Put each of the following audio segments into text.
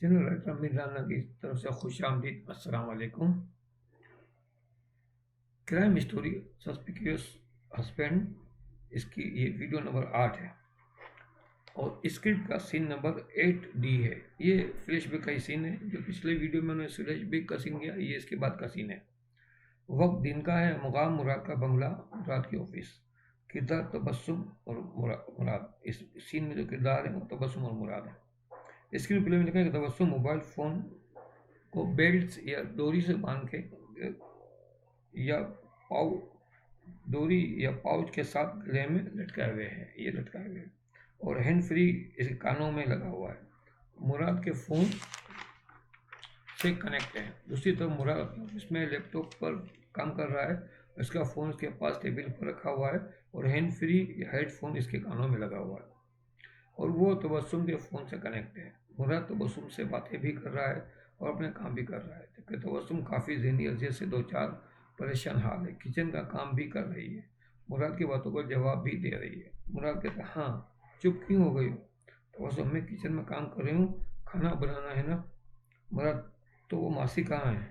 General writer अमीर राना की तरफ से खुशामदीद। अस्सलाम वालेकुम। क्राइम स्टोरी सस्पिशियस हस्बैंड, इसकी ये वीडियो नंबर 8 है और स्क्रिप्ट का सीन नंबर 8D है। ये फ्लैशबैक का ही सीन है। जो पिछले वीडियो में उन्होंने फ्लैशबैक का सीन किया, ये इसके बाद का सीन है। वक्त दिन का है, मुकाम मुराद का बंगला, मुराद की ऑफिस। किरदार तबस्सुम और मुराद। इस सीन में जो किरदार है वो तबस्सुम और मुराद है। स्क्रीन प्ले में लिखा है कि तबस्सुम मोबाइल फ़ोन को बेल्ट या डोरी से बांध के या पाउ डोरी या पाउच के साथ गले में लटकाए हुए हैं। ये लटकाए हुए हैं और हैंड फ्री इसके कानों में लगा हुआ है। मुराद के फ़ोन से कनेक्ट है। दूसरी तरफ मुराद इसमें लैपटॉप पर काम कर रहा है। इसका फ़ोन उसके पास टेबल पर रखा हुआ है और हैंड फ्री हेडफोन इसके कानों में लगा हुआ है और वो तबस्सुम के फ़ोन से कनेक्ट है। मुराद तबस्सुम से बातें भी कर रहा है और अपने काम भी कर रहा है, जबकि तबस्सुम काफ़ी ज़हनी अज़ियत से दो चार परेशान हाल है। किचन का काम भी कर रही है, मुराद की बातों का जवाब भी दे रही है। मुराद कहता है, हाँ चुप क्यों हो गई हो? तबस्सुम, मैं किचन में काम कर रही हूँ, खाना बनाना है ना। मुराद, तो वो मासी कहाँ है?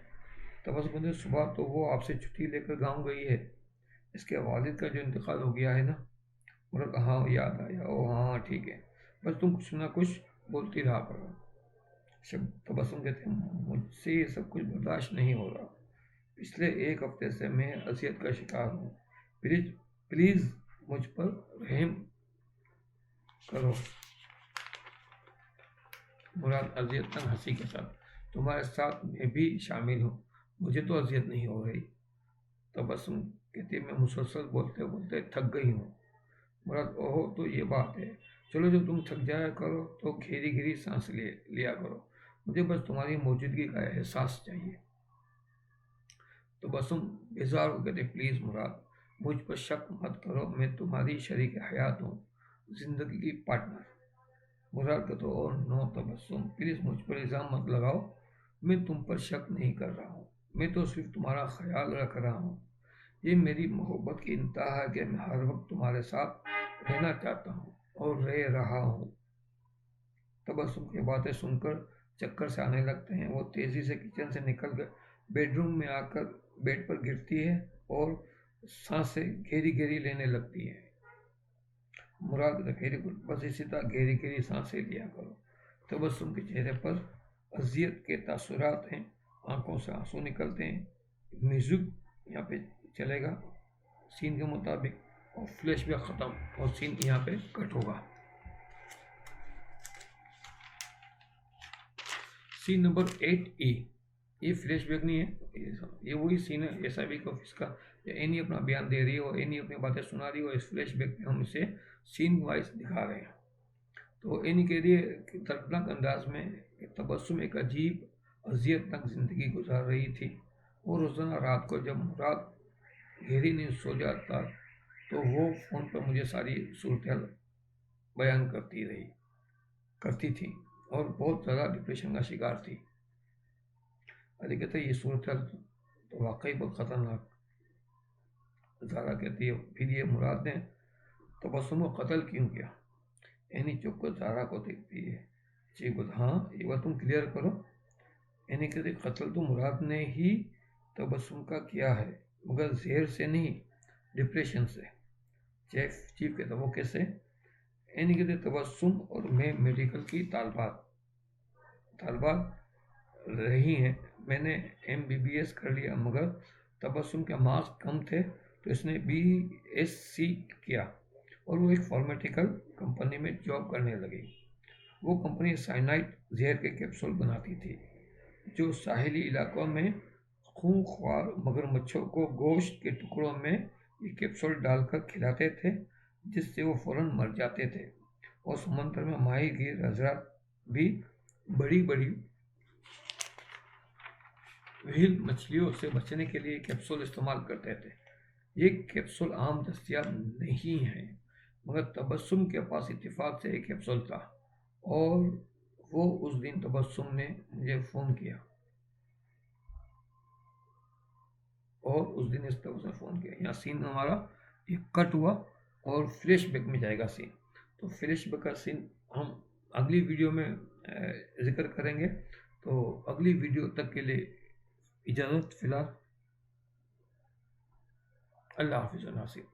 तबस्सुम कहते, सुबह तो वो आपसे छुट्टी लेकर गाँव गई है, इसके वालिद का जो इंतकाल हो गया है ना। मुराद, हाँ याद आया, ओ हाँ ठीक है, बस तुम कुछ ना कुछ बोलती रहा करो। तबस्सुम कहते हैं, मुझसे ये सब कुछ बर्दाश्त नहीं हो रहा। पिछले एक हफ्ते से मैं अजियत का शिकार हूँ। प्लीज प्लीज मुझ पर रहम करो। मुराद अजियत तंग हंसी के साथ, तुम्हारे साथ मैं भी शामिल हूँ, मुझे तो अजियत नहीं हो रही। तबस्सुम कहती है, मैं मुसलसल बोलते बोलते थक गई हूँ। मुराद, ओहो तो ये बात है, चलो जब तुम थक जाया करो तो घेरी घेरी सांस लिया करो, मुझे बस तुम्हारी मौजूदगी का एहसास चाहिए। तो बसुम बेजार हो कहते, प्लीज़ मुराद, मुझ पर शक मत करो, मैं तुम्हारी शरीक हयात हूँ, जिंदगी की पार्टनर। मुराद कहते, ओ नो तबस्सुम, प्लीज़ मुझ पर इल्ज़ाम मत लगाओ, मैं तुम पर शक नहीं कर रहा हूँ, मैं तो सिर्फ तुम्हारा ख्याल रख रहा हूँ। ये मेरी मोहब्बत की इंतहा है कि मैं हर वक्त तुम्हारे साथ रहना चाहता हूँ और रह रहा हूँ। तबस्सुम की बातें सुनकर चक्कर से आने लगते हैं। वो तेजी से किचन से निकल कर बेडरूम में आकर बेड पर गिरती है और सांसें घेरी घेरी लेने लगती है। मुराद, वेरी गुड, बस इसी तरह घेरी घेरी सांसें लिया करो। तबस्सुम के चेहरे पर अजियत के तासुरात हैं, आंखों से आंसू निकलते हैं। म्यूजिक यहाँ पे चलेगा सीन के मुताबिक और फ्लैशबैक ख़त्म और सीन यहाँ पे कट होगा। Scene number 8E। ये फ्लैशबैक नहीं है, ये वही सीन है एसआईबी के ऑफिस का। एनी अपना बयान दे रही है और एनी अपनी बातें सुना रही है और इस फ्लैशबैक में हम इसे सीन वाइज दिखा रहे हैं। तो एनी कह रही है कि दर्दनाक अंदाज में कि तबस्सुम एक अजीब अजियतनाक ज़िंदगी गुजार रही थी और रोज़ाना रात को जब मुराद गहरी नींद सो जाता तो वो फ़ोन पर मुझे सारी सूरत बयान करती थी और बहुत ज़्यादा डिप्रेशन का शिकार थी। अरे कहते ये सूरत तो वाकई बहुत ख़तरनाक। ज़ारा कहती है, फिर ये मुराद ने तबस्सुम को कत्ल क्यों किया? एनी चुप कर ज़ारा को देखती है। जी बोल, हाँ एक बार तुम क्लियर करो। एनी कहती, कत्ल तो मुराद ने ही तबस्सुम का किया है, मगर जहर से नहीं, डिप्रेशन से। चीफ कहता, वो कैसे? एनी कहते, तबस्सुम और मैं मेडिकल की तालबात रही हैं। मैंने MBBS कर लिया, मगर तबस्सुम के मार्क्स कम थे तो इसने BSc किया और वो एक फार्मास्यूटिकल कंपनी में जॉब करने लगी। वो कंपनी साइनाइड जहर के कैप्सूल बनाती थी जो साहिली इलाकों में खूंखार मगरमच्छों को गोश्त के टुकड़ों में ये कैप्सूल डालकर खिलाते थे, जिससे वो फौरन मर जाते थे। और समुद्र में माहीगीर हजरात भी बड़ी बड़ी व्हेल मछलियों से बचने के लिए कैप्सूल इस्तेमाल करते थे। ये कैप्सूल आम दस्तियाब नहीं है, मगर तबस्सुम के पास इत्तेफाक से एक कैप्सूल था और वो उस दिन तबस्सुम ने मुझे फ़ोन किया यहाँ सीन हमारा एक कट हुआ और फ्लैशबैक में जाएगा सीन। तो फ्लैशबैक का सीन हम अगली वीडियो में जिक्र करेंगे। तो अगली वीडियो तक के लिए इजाज़त फिलहाल। अल्लाह हाफिज़ नासिर।